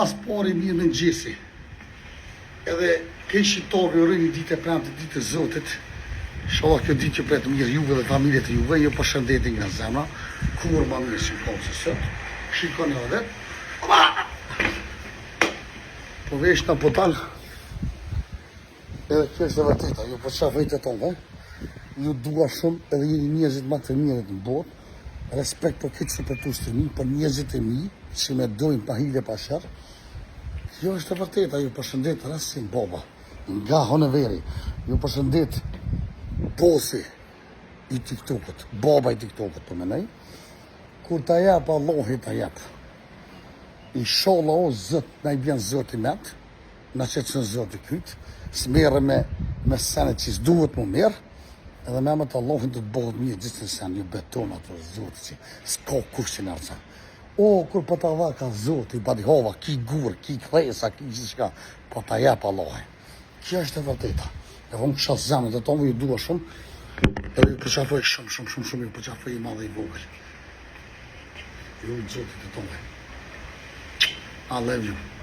Pas pari mirë në gjesi. Edhe ke shqiptarë rëni ditë e premte, ditë e Zotit. Inshallah kjo ditë që pret mirë juve dhe familjet e juve, ju përshëndetin nga zemra. Kur ma mirë shikon se sot. Shikoni edhe. Po vesh në potal. Edhe kjo është e vërteta, ju po qafë vejtë tonë, ju dua shumë edhe jeni njerëzit më të mirët në botë. Respekt për këtë që për tu së të mi, për njerëzit e mi, që me dojnë pa hile pa shërë. Kjo është e vërteta, ju përshëndet rasin baba, nga Honeveri, ju përshëndet bosi i TikTokut, baba i TikTokut për menej, kur ta jep Allahi ta jep. Inshallah o zët, na i bjen zët i met, na që në zët i kytë, s'merë me senet që s'duhet mu merë, edhe me të Allahin të të bëhet mirë gjithë në sen, ju beton ato zotë që s'ka kushtin arca. O, kur për ta dha ka zotë, i badihova, ki gurë, ki kresa, ki gjithë shka, po ta jep Allahin. Kjo është e vërteta. E vëmë kësha zemët e tomë, ju dua shumë, edhe ju përqafoj shumë, ju përqafoj i madhe i vogël. Ju zotit e tomë. I love you.